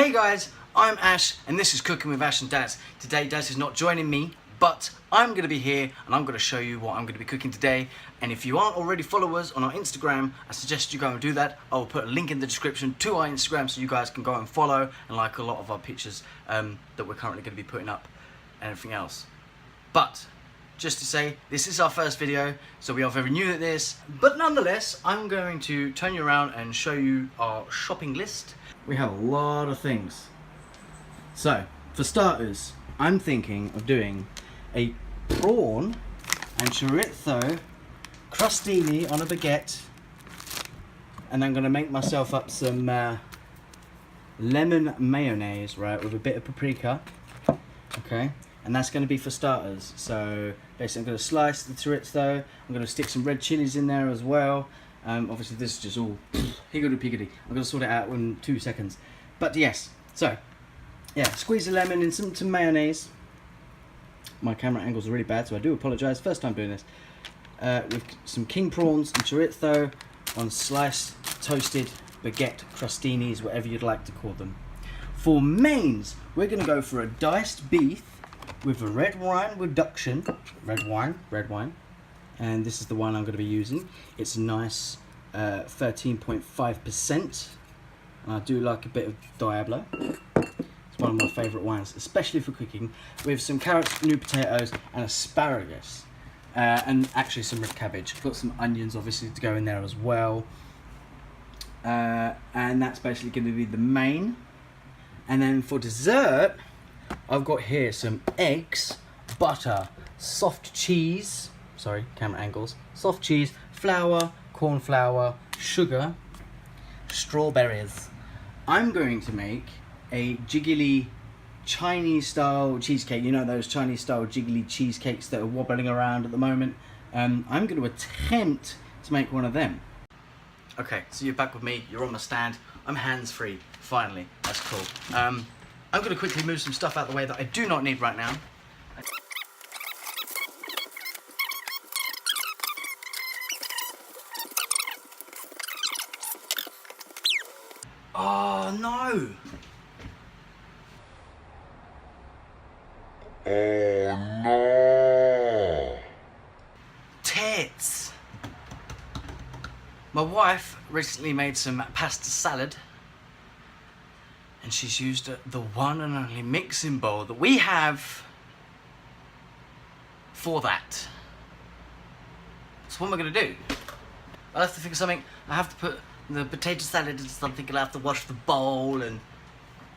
Hey guys, I'm Ash and this is Cooking with Ash and Daz. Today Daz is not joining me, but I'm going to be here and I'm going to show you what I'm going to be cooking today. And if you aren't already followers on our Instagram, I suggest you go and do that. I will put a link in the description to our Instagram so you guys can go and follow and like a lot of our pictures that we're currently going to be putting up and everything else. But just to say, this is our first video, so we are very new at this. But nonetheless, I'm going to turn you around and show you our shopping list. We have a lot of things. So, for starters, I'm thinking of doing a prawn and chorizo crostini on a baguette. And I'm going to make myself up some lemon mayonnaise, right, with a bit of paprika. Okay. And that's going to be for starters. So basically I'm going to slice the chorizo. I'm going to stick some red chilies in there as well. Obviously this is just all higgledy-piggledy. I'm going to sort it out in 2 seconds. But yes, so yeah, squeeze the lemon in some mayonnaise. My camera angles are really bad, so I do apologise. First time doing this. With some king prawns and chorizo on sliced toasted baguette crostinis, whatever you'd like to call them. For mains, we're going to go for a diced beef with a red wine reduction, red wine, and this is the one I'm going to be using. It's a nice 13.5%, and I do like a bit of Diablo. It's one of my favourite wines, especially for cooking, with some carrots, new potatoes, and asparagus, and actually some red cabbage. I've got some onions, obviously, to go in there as well, and that's basically going to be the main. And then for dessert, I've got here some eggs, butter, soft cheese, sorry, camera angles, soft cheese, flour, corn flour, sugar, strawberries. I'm going to make a jiggly Chinese style cheesecake. You know those Chinese style jiggly cheesecakes that are wobbling around at the moment? I'm going to attempt to make one of them. Okay, so you're back with me, you're on my stand, I'm hands-free, finally, that's cool. I'm going to quickly move some stuff out of the way that I do not need right now. Oh no! Oh no! Tits! My wife recently made some pasta salad. And she's used the one and only mixing bowl that we have for that. So what am I going to do? I'll have to think of something. I have to put the potato salad into something, and I have to wash the bowl and...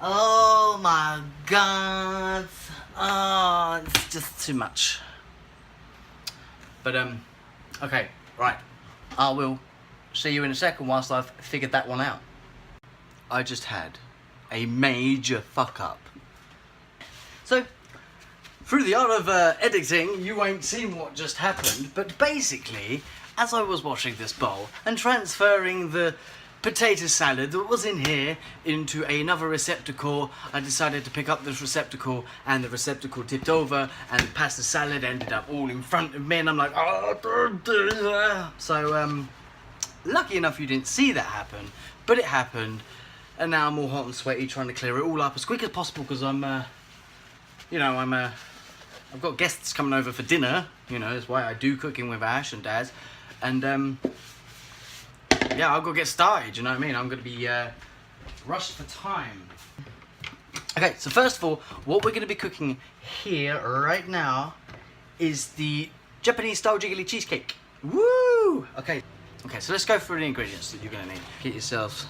Oh my god. Oh, it's just too much. But, okay, right. I will see you in a second whilst I've figured that one out. I just had a major fuck up. So, through the art of editing, you won't see what just happened, but basically, as I was washing this bowl and transferring the potato salad that was in here into another receptacle, I decided to pick up this receptacle, and the receptacle tipped over, and the pasta salad ended up all in front of me, and I'm like, oh, don't do that. So, lucky enough you didn't see that happen, but it happened. And now I'm all hot and sweaty trying to clear it all up as quick as possible because I've got guests coming over for dinner, you know, that's why I do Cooking with Ash and Daz. And, yeah, I've got to get started, you know what I mean? I'm going to be rushed for time. Okay, so first of all, what we're going to be cooking here right now is the Japanese style jiggly cheesecake. Woo! Okay, so let's go through the ingredients that you're going to need. Get yourselves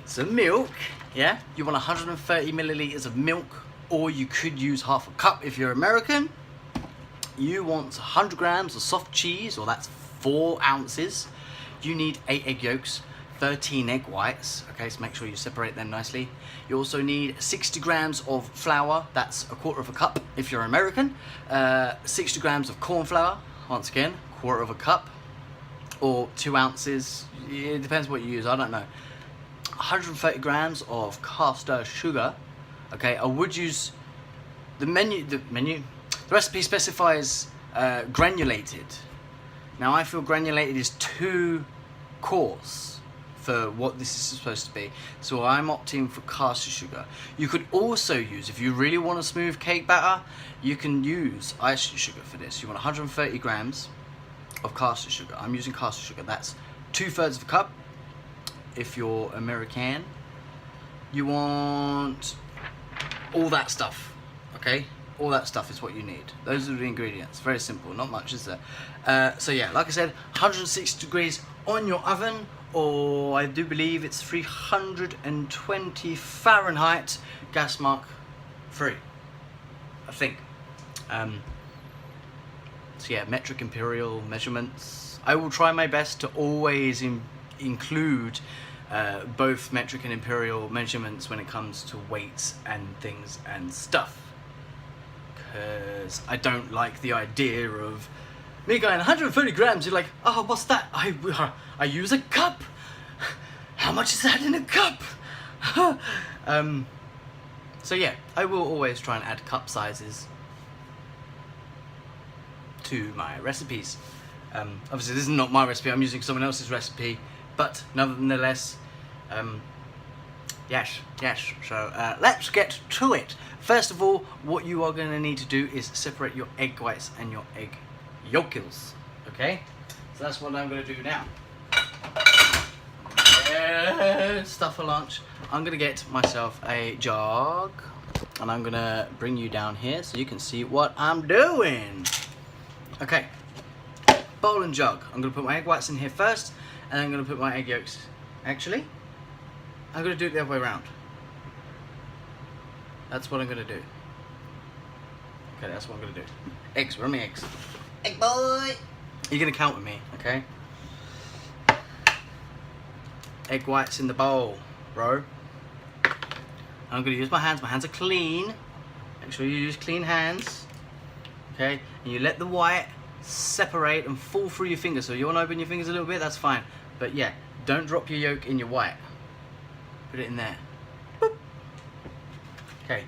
some milk, yeah? You want 130 milliliters of milk, or you could use half a cup if you're American. You want 100 grams of soft cheese, or that's 4 ounces. You need 8 egg yolks, 13 egg whites, okay, so make sure you separate them nicely. You also need 60 grams of flour, that's a quarter of a cup if you're American. 60 grams of corn flour, once again, quarter of a cup, or 2 ounces, it depends what you use, I don't know. 130 grams of caster sugar. Okay, I would use the recipe specifies granulated. Now I feel granulated is too coarse for what this is supposed to be. So I'm opting for caster sugar. You could also use, if you really want a smooth cake batter, you can use icing sugar for this. You want 130 grams of caster sugar. I'm using caster sugar. That's 2/3 of a cup. If you're American, you want all that stuff, okay? All that stuff is what you need. Those are the ingredients. Very simple, not much, is there? So yeah, like I said, 160 degrees on your oven, or I do believe it's 320 Fahrenheit, gas mark free, I think. So yeah, metric imperial measurements. I will try my best to always include both metric and imperial measurements when it comes to weights and things and stuff, because I don't like the idea of me going 130 grams. You're like, oh, what's that? I use a cup. How much is that in a cup? So yeah, I will always try and add cup sizes to my recipes. Obviously this is not my recipe, I'm using someone else's recipe, but nonetheless, yes. So let's get to it. First of all, what you are going to need to do is separate your egg whites and your egg yolks, okay? So that's what I'm going to do now. Stuff for lunch. I'm going to get myself a jug, and I'm going to bring you down here so you can see what I'm doing. Okay, bowl and jug. I'm going to put my egg whites in here first, and I'm going to put my egg yolks. Actually, I'm going to do it the other way around. That's what I'm going to do. Okay, that's what I'm going to do. Eggs, where are my eggs? Egg boy! You're going to count with me, okay? Egg whites in the bowl, bro. I'm going to use my hands. My hands are clean. Make sure you use clean hands. Okay, and you let the white separate and fall through your fingers. So you want to open your fingers a little bit, that's fine. But yeah, don't drop your yolk in your white. Put it in there. Boop. Okay.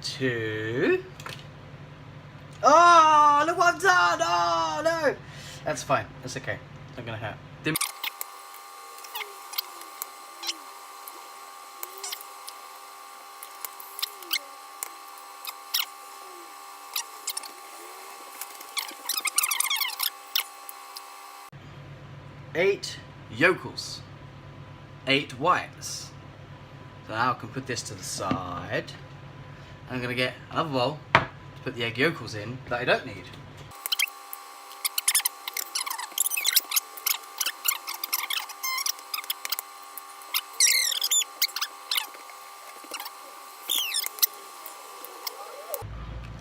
Two. Oh, look what I've done! Oh no! That's fine. That's okay. It's not gonna hurt. 8 yolks, 8 whites. So now I can put this to the side. I'm going to get another bowl to put the egg yolks in that I don't need.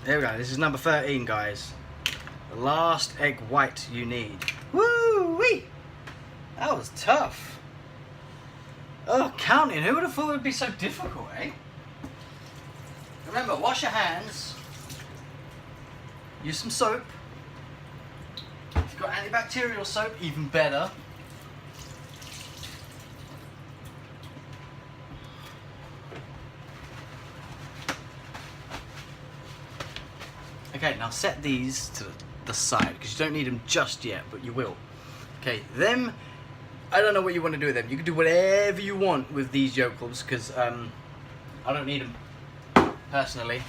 There we go, this is number 13, guys. The last egg white you need. Woo-wee! That was tough. Oh, counting. Who would have thought it would be so difficult, eh? Remember, wash your hands. Use some soap. If you've got antibacterial soap, even better. Okay, now set these to the side, because you don't need them just yet, but you will. Okay, them, I don't know what you want to do with them. You can do whatever you want with these yolks, because I don't need them, personally.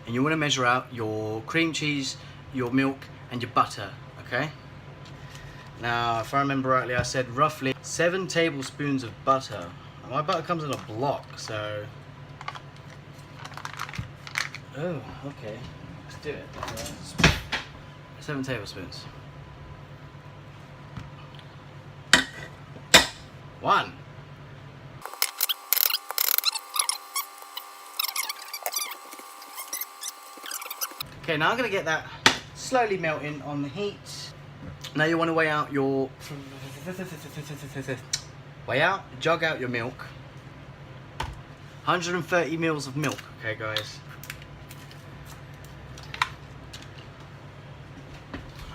And you want to measure out your cream cheese, your milk, and your butter, okay? Now, if I remember rightly, I said roughly 7 tablespoons of butter. My butter comes in a block, so... Oh, okay. Let's do it. 7 tablespoons. 1. Okay, now I'm going to get that slowly melting on the heat. Now you want to jug out your milk. 130 mils of milk, okay guys.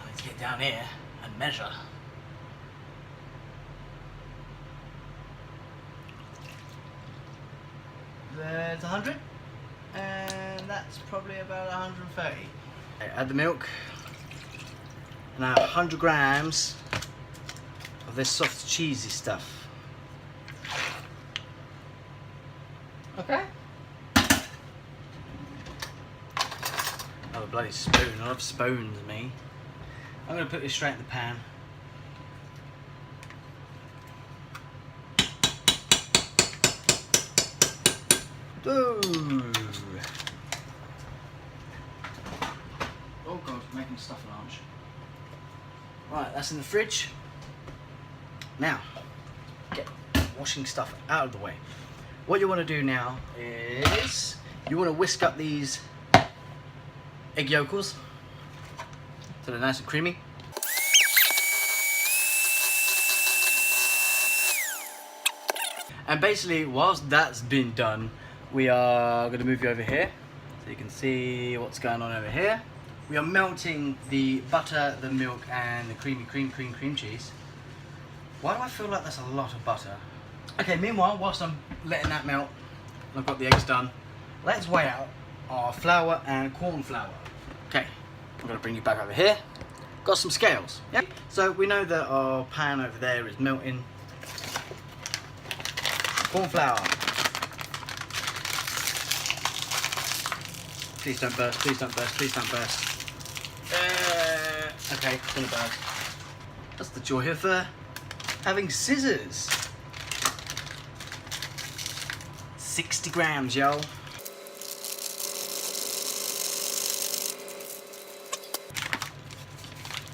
Let's get down here and measure. There's 100, and that's probably about 130. Okay, add the milk. Now 100 grams of this soft cheesy stuff. Okay. Oh, a bloody spoon. I love spoons, me. I'm going to put this straight in the pan. Ooh. Oh god, making stuff for lunch. Right, that's in the fridge. Now, get washing stuff out of the way. What you want to do now is you want to whisk up these egg yolks so they're nice and creamy. And basically, whilst that's been done, we are going to move you over here so you can see what's going on over here. We are melting the butter, the milk, and the cream cheese. Why do I feel like that's a lot of butter? Okay, meanwhile, whilst I'm letting that melt, I've got the eggs done, let's weigh out our flour and corn flour. Okay, I'm going to bring you back over here. Got some scales, yeah? So we know that our pan over there is melting. Corn flour. Please don't burst, please don't burst, please don't burst. Okay, it's gonna burst. That's the joy of having scissors. 60 grams, yo.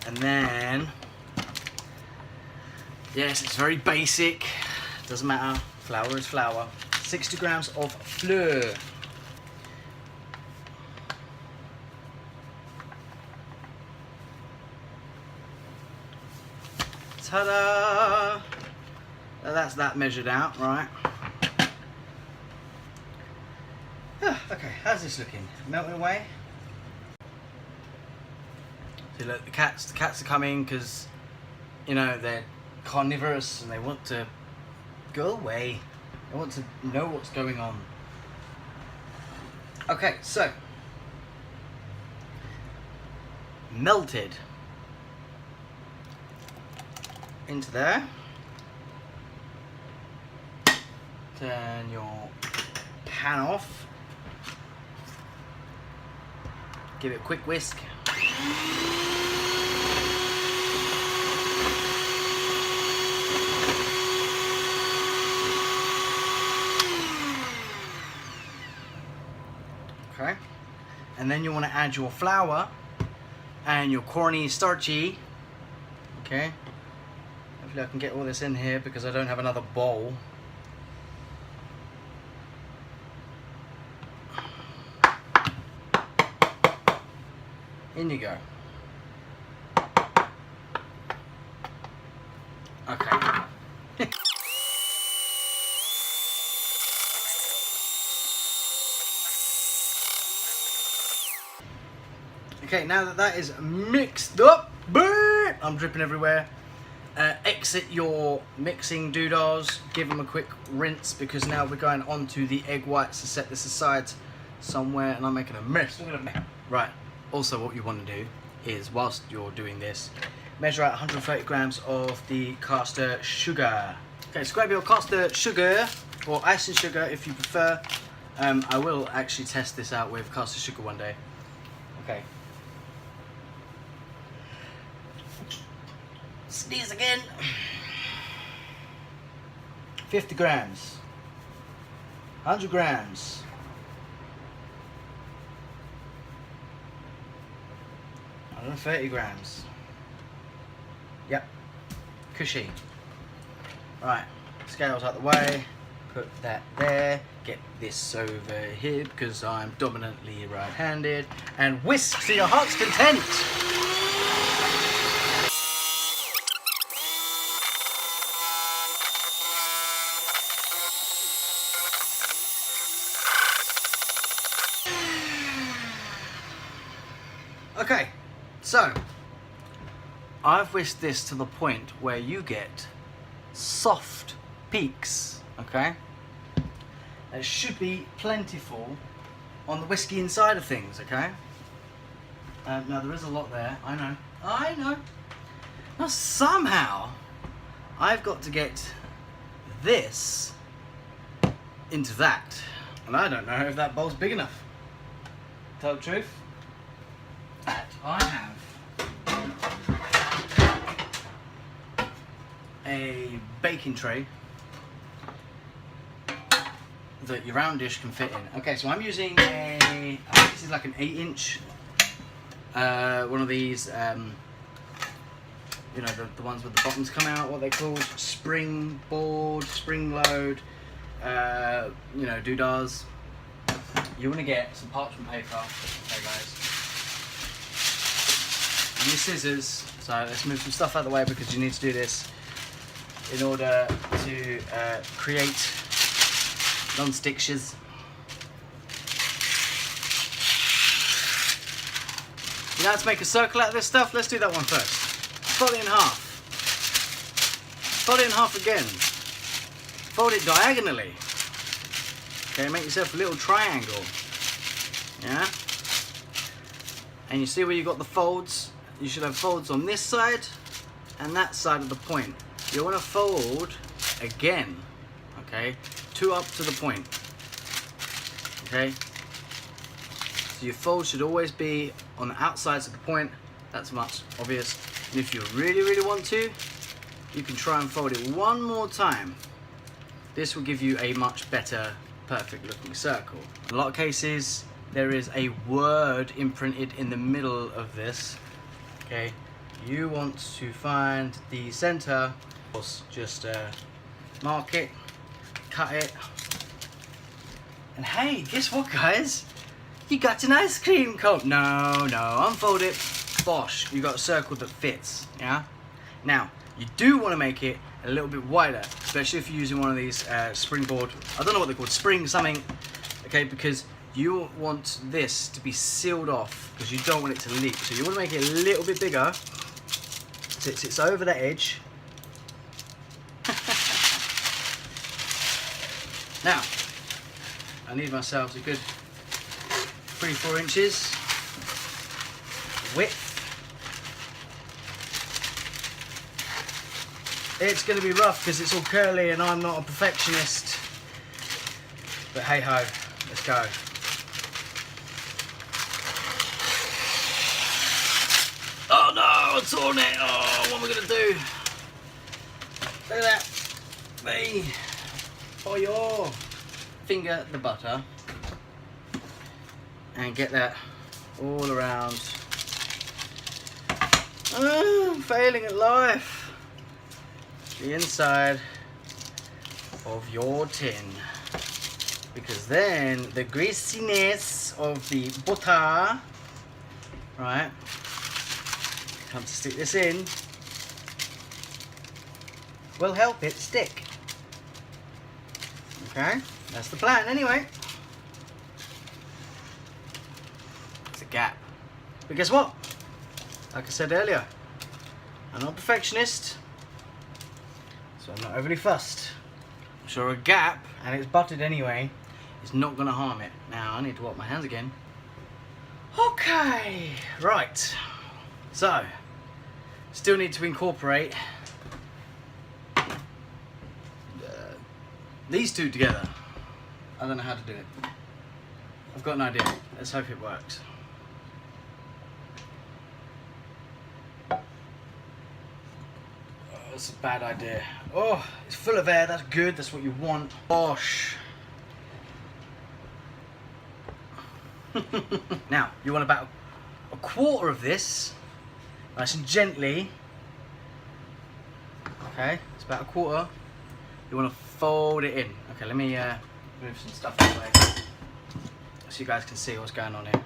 And then, yes, it's very basic. Doesn't matter. Flour is flour. 60 grams of flour. Ta-da! That's that measured out, right? Okay, how's this looking? Melting away? See, look, the cats are coming because, you know, they're carnivorous and they want to go away. I want to know what's going on. Okay, so melted into there. Turn your pan off. Give it a quick whisk. Okay, and then you want to add your flour and your corny starchy. Okay, hopefully I can get all this in here because I don't have another bowl. In you go. Okay. Okay, now that that is mixed up, I'm dripping everywhere. Exit your mixing doodahs, give them a quick rinse because now we're going on to the egg whites to set this aside somewhere and I'm making a mess. Right, also what you want to do is, whilst you're doing this, measure out 130 grams of the caster sugar. Okay, so grab your caster sugar, or icing sugar if you prefer. I will actually test this out with caster sugar one day. Okay. Sneeze again. 50 grams. 100 grams. 130 grams. Yep. Cushy. Right. Scales out the way. Put that there. Get this over here because I'm dominantly right-handed. And whisk to your heart's content. Okay, so I've whisked this to the point where you get soft peaks, okay? It should be plentiful on the whiskey inside of things, okay? No, there is a lot there. I know. I know. Now somehow, I've got to get this into that. And I don't know if that bowl's big enough. Tell the truth. That I have a baking tray that your round dish can fit in. Okay, so I'm using I think this is like an 8-inch, one of these, you know, the ones with the bottoms come out, what they're called, spring board, spring load, you know, doodahs. You want to get some parchment paper, okay guys, and your scissors. So let's move some stuff out of the way because you need to do this in order to create non-stick shiz. You know how to make a circle out of this stuff? Let's do that one first. Fold it in half. Fold it in half again. Fold it diagonally. Okay, make yourself a little triangle. Yeah? And you see where you got the folds? You should have folds on this side and that side of the point. You want to fold again. Okay? 2 up to the point. Okay? So your fold should always be on the outsides of the point. That's much obvious. And if you really want to, you can try and fold it one more time. This will give you a much better, perfect looking circle. In a lot of cases, there is a word imprinted in the middle of this. Okay? You want to find the center. Just mark it, cut it, and hey, guess what guys? You got an ice cream cone. No, unfold it, bosh, you got a circle that fits, yeah? Now, you do want to make it a little bit wider, especially if you're using one of these springboard, I don't know what they're called, spring something, okay, because you want this to be sealed off, because you don't want it to leak, so you want to make it a little bit bigger, so it sits over the edge. Now, I need myself a good 3-4 inches width. It's going to be rough because it's all curly and I'm not a perfectionist. But hey ho, let's go. Oh no, I torn it. Oh, what am I going to do? Look at that. Hey. For your finger the butter and get that all around. Oh, I'm failing at life. The inside of your tin, because then the greasiness of the butter, right, come to stick this in, will help it stick. Okay, that's the plan anyway. It's a gap. But guess what? Like I said earlier, I'm not a perfectionist, so I'm not overly fussed. I'm sure a gap, and it's buttered anyway, is not going to harm it. Now, I need to wipe my hands again. Okay, right. So, still need to incorporate these two together. I don't know how to do it. I've got an idea. Let's hope it works. Oh, that's a bad idea. Oh, it's full of air. That's good. That's what you want. Bosh. Now, you want about a quarter of this, nice and gently. Okay, it's about a quarter. You want to fold it in. Okay, let me move some stuff out of the way so you guys can see what's going on here.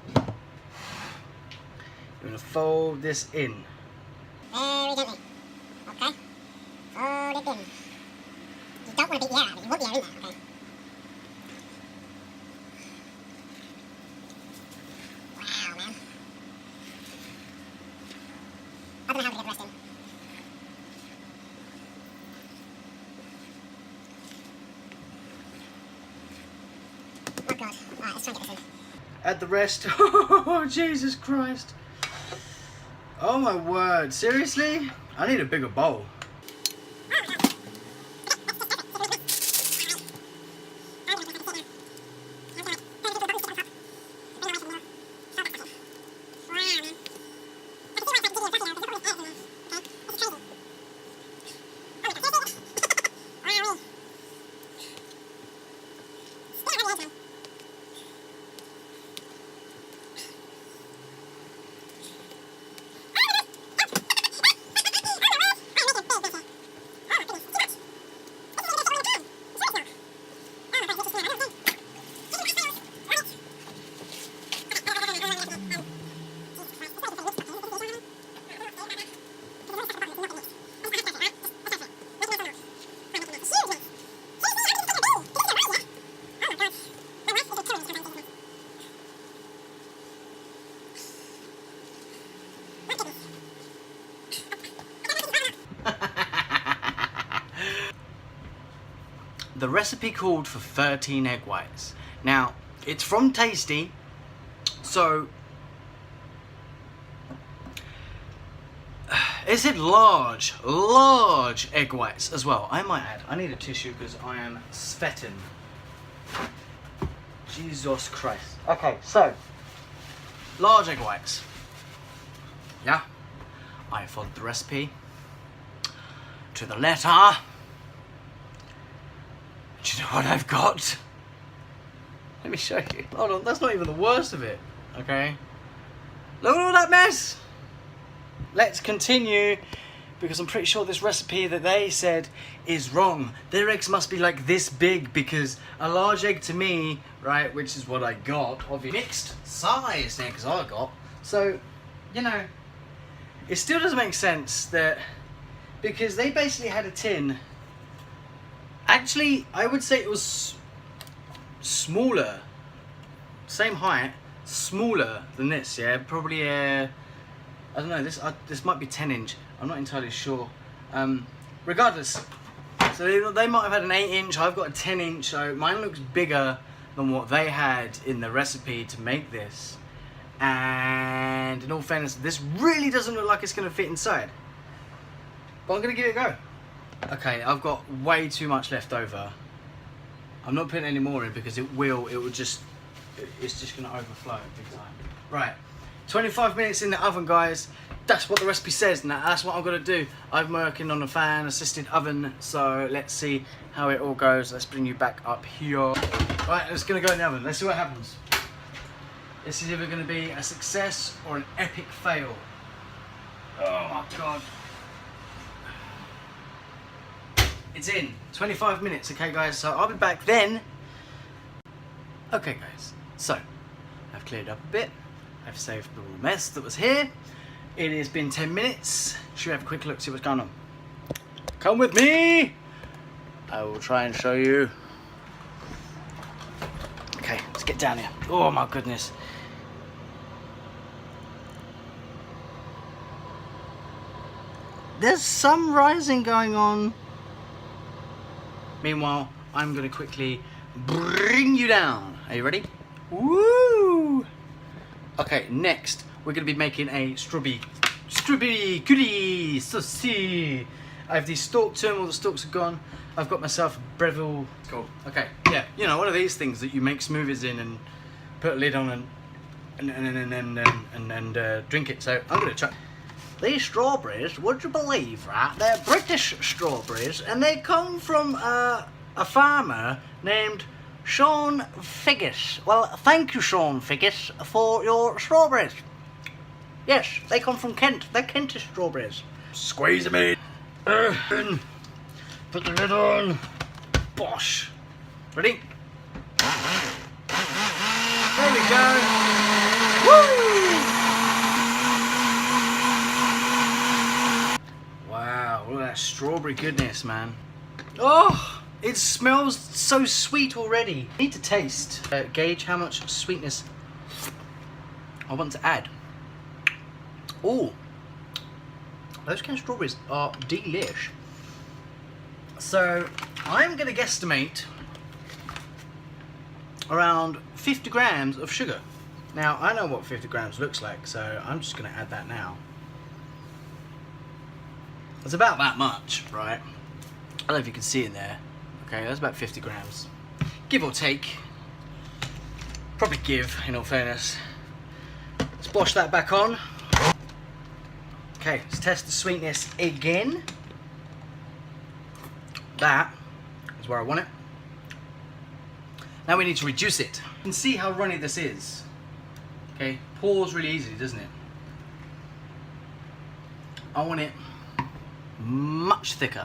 You want to fold this in. Very gently. Okay? Fold it in. You don't want to beat the air out of it. You want the air in there, okay? Wow, man. I don't know how to get the rest in. Oh god. Alright, let's try and get this in. Add the rest. Oh, Jesus Christ. Oh my word, seriously? I need a bigger bowl. The recipe called for 13 egg whites. Now, it's from Tasty, so it said large egg whites as well. I might add, I need a tissue because I am sweating. Jesus Christ. Okay, so, large egg whites. Yeah, I followed the recipe to the letter. Do you know what I've got? Let me show you. Hold on, that's not even the worst of it. Okay. Look at all that mess. Let's continue, because I'm pretty sure this recipe that they said is wrong. Their eggs must be like this big, because a large egg to me, right, which is what I got, obviously mixed size eggs I got. So, you know, it still doesn't make sense that, because they basically had a tin. Actually, I would say it was smaller, same height, smaller than this. Yeah, probably I don't know. This might be 10-inch. I'm not entirely sure. Regardless, so they might have had an 8-inch. I've got a 10-inch. So mine looks bigger than what they had in the recipe to make this. And in all fairness, this really doesn't look like it's going to fit inside. But I'm going to give it a go. Okay, I've got way too much left over. I'm not putting any more in because it's just gonna overflow big time. Right, 25 minutes in the oven, guys. That's what the recipe says, and that's what I'm gonna do. I'm working on a fan assisted oven, so let's see how it all goes. Let's bring you back up here. Right, it's gonna go in the oven. Let's see what happens. This is either gonna be a success or an epic fail. Oh my God. It's in 25 minutes, okay guys, so I'll be back then. Okay guys, so I've cleared up a bit. I've saved the little mess that was here. It has been 10 minutes. Should we have a quick look, see what's going on? Come with me. I will try and show you. Okay, let's get down here. Oh my goodness. There's some rising going on. Meanwhile, I'm going to quickly bring you down. Are you ready? Woo! Okay, next we're going to be making a strawberry goodie saucy. I have these stalks to them, all the stalks are gone. I've got myself a Breville. Cool. Okay, yeah, you know, one of these things that you make smoothies in and put a lid on and drink it. So I'm going to try. These strawberries, would you believe, right? They're British strawberries, and they come from a farmer named Sean Figgis. Well, thank you, Sean Figgis, for your strawberries. Yes, they come from Kent. They're Kentish strawberries. Squeeze them in. Put the lid on. Bosh. Ready? There we go. Woo! Wow, look at that strawberry goodness, man. Oh, it smells so sweet already. I need to taste, gauge how much sweetness I want to add. Oh, those canned strawberries are delish. So I'm going to guesstimate around 50 grams of sugar. Now I know what 50 grams looks like, so I'm just going to add that now. It's about that much, right? I don't know if you can see in there. Okay, that's about 50 grams. Give or take. Probably give, in all fairness. Let's wash that back on. Okay, let's test the sweetness again. That is where I want it. Now we need to reduce it. You can see how runny this is. Okay, pours really easily, doesn't it? I want it much thicker.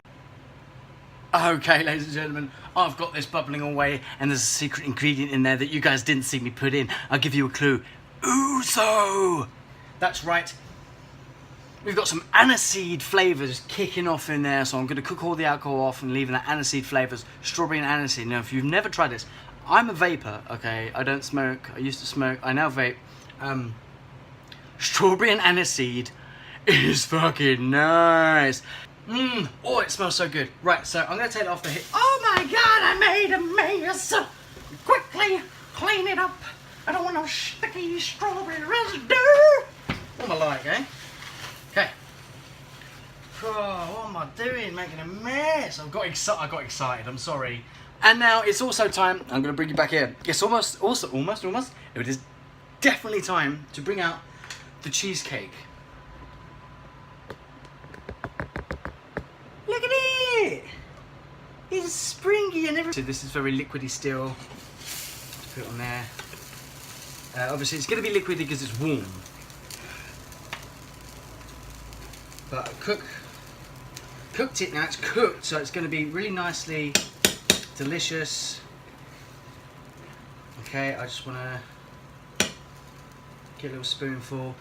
Okay, ladies and gentlemen, I've got this bubbling away, and there's a secret ingredient in there that you guys didn't see me put in. I'll give you a clue. Ouzo! That's right. We've got some aniseed flavours kicking off in there, so I'm going to cook all the alcohol off and leaving the aniseed flavours, strawberry and aniseed. Now, if you've never tried this, I'm a vapor, okay? I don't smoke. I used to smoke. I now vape. Strawberry and aniseed is fucking nice. Oh, it smells so good. Right, so I'm going to take it off the heat. Oh my god, I made a mess. Quickly clean it up. I don't want no sticky strawberry residue. What am I like, eh? Okay. Oh, what am I doing? Making a mess. I got excited. I'm sorry. And now it's also time. I'm going to bring you back here. It's almost. It is definitely time to bring out the cheesecake. Look at it! It's springy and everything. So this is very liquidy still. Let's put it on there. Obviously it's going to be liquidy because it's warm. But I cooked it now, it's cooked, so it's going to be really nicely delicious. Okay, I just want to get a little spoonful.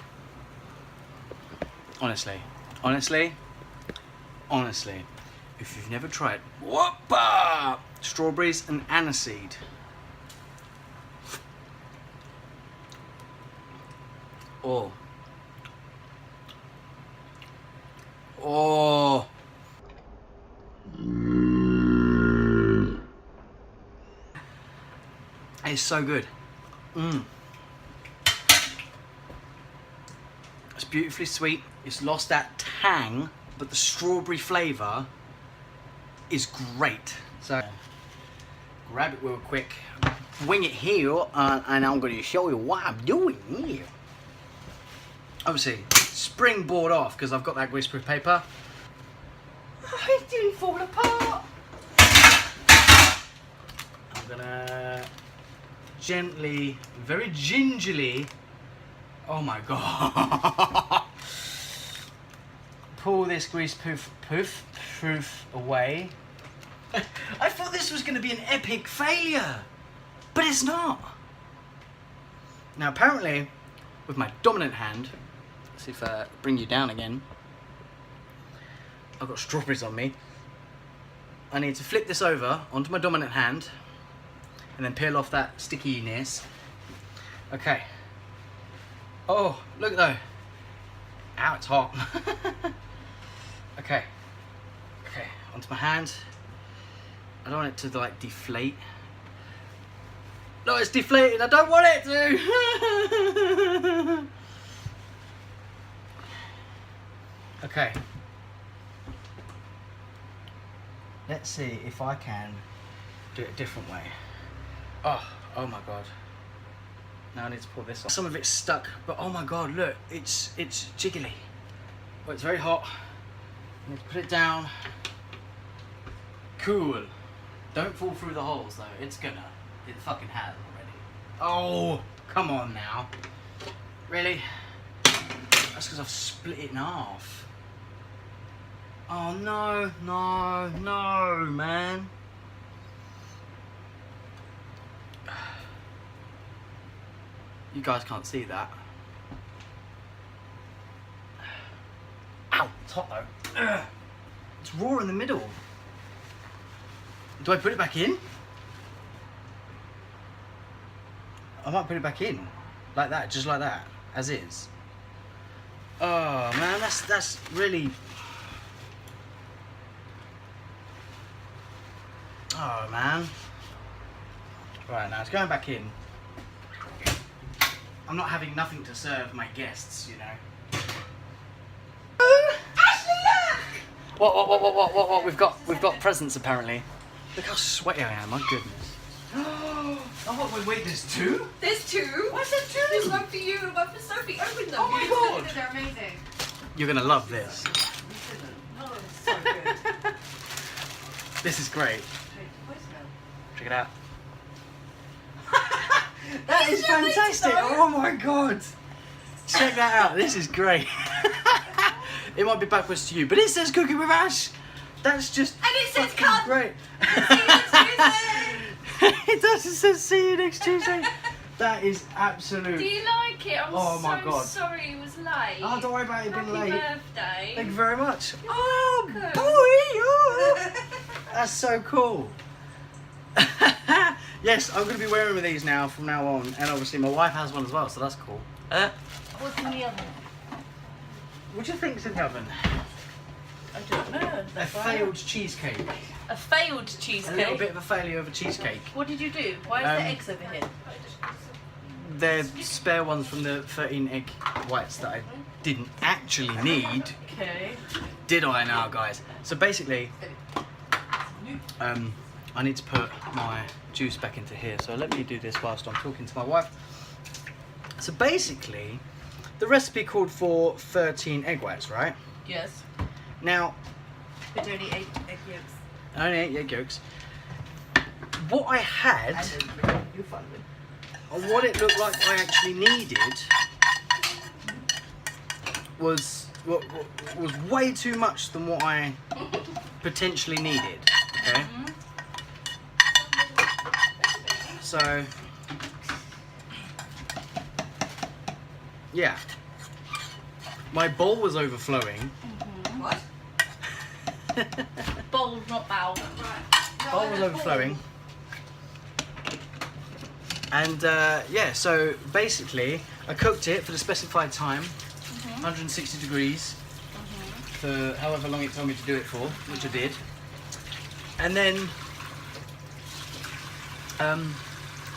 Honestly, if you've never tried whoppa, strawberries and aniseed. Oh. It's so good. It's beautifully sweet. It's lost that tang, but the strawberry flavour is great. So grab it real quick, wing it here, and I'm going to show you what I'm doing here. Obviously, springboard off because I've got that greaseproof paper. Oh, it didn't fall apart. I'm gonna gently, very gingerly, oh my god, pull this greaseproof away. I thought this was going to be an epic failure, but it's not. Now apparently, with my dominant hand, let's see if I bring you down again. I've got strawberries on me. I need to flip this over onto my dominant hand and then peel off that stickiness. Okay. Oh, look though. Ow, it's hot. Okay. Okay, onto my hand. I don't want it to like deflate. No, it's deflating. I don't want it to. Okay. Let's see if I can do it a different way. Oh my god. Now I need to pull this off. Some of it's stuck, but oh my god, look, it's jiggly. Well, it's very hot. I need to put it down. Cool. Don't fall through the holes though. It's gonna. It fucking has already. Oh, come on now. Really? That's because I've split it in half. Oh no, man. You guys can't see that. Ow, it's hot though. Ugh. It's raw in the middle. Do I put it back in? I might put it back in. Like that, just like that, as is. Oh man, that's really... Oh man. Right, now it's going back in. I'm not having nothing to serve my guests, you know. Oh, Ashley, look! What? We've got presents apparently. Look how sweaty I am. My goodness. Oh wait, there's two. There's two. Why is there two? There's one for you and one for Sophie. Open them. Oh my You god! They're amazing. You're gonna love this. You shouldn't. Oh, it's so good. This is great. Wait, voicemail. Check it out. That is fantastic. Oh my god. Check that out. This is great. It might be backwards to you, but it says Cooking with Ash. That's just And it says fucking "Come." great. See you next Tuesday. It does. It says see you next Tuesday. That is absolute. Do you like it? I'm Oh my so God. sorry it was late. Oh, don't worry about it being Happy late. birthday. Thank you very much. You're Oh welcome. boy, oh. That's so cool. Yes, I'm going to be wearing these now from now on, and obviously my wife has one as well, so that's cool. What's in the oven? What do you think's in the oven? I don't know. A failed cheesecake. A failed A cheesecake. little bit of a failure of a cheesecake. What did you do? Why is there Um, eggs over here? They're spare ones from the 13 egg whites that I didn't actually need. Okay. Did I now, guys? So basically, I need to put my juice back into here. So let me do this whilst I'm talking to my wife. So basically, the recipe called for 13 egg whites, right? Yes. Now, But only egg yolks. only 8 egg yolks. What I had, You're fine with. or what it looked like I actually needed, was way too much than what I potentially needed. Okay. So, yeah, my bowl was overflowing. What? Bowl, not bowl. Bowl was overflowing. And yeah, so basically I cooked it for the specified time, 160 degrees, for however long it told me to do it for, which I did. And then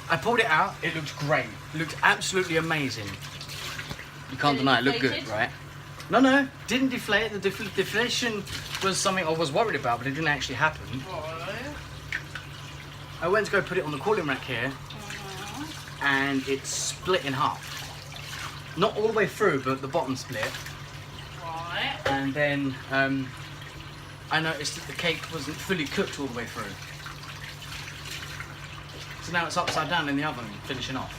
I pulled it out. It looked great. It looked absolutely amazing. You can't deny it looked good, deflated? right? No, didn't deflate. The deflation was something I was worried about, but it didn't actually happen. I went to go put it on the cooling rack here, and it split in half. Not all the way through, but the bottom split. Right. And then I noticed that the cake wasn't fully cooked all the way through. So now it's upside down in the oven, finishing off.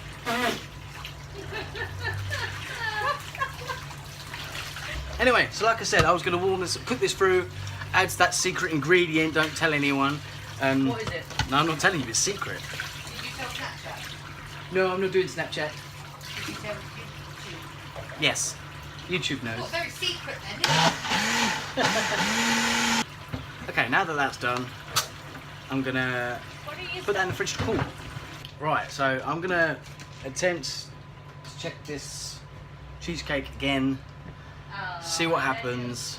Anyway, so like I said, I was going to warm this, cook this through, adds that secret ingredient, don't tell anyone. What is it? No, I'm not telling you, it's secret. Did you tell Snapchat? No, I'm not doing Snapchat. Did you tell YouTube? Yes, YouTube knows. Not very secret then, is it? Okay, now that that's done, I'm gonna What are you put that in the fridge to cool. Right, so I'm gonna attempt to check this cheesecake again, see what happens.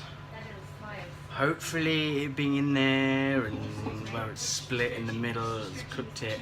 Hopefully it being in there and where it's split in the middle, it's cooked it.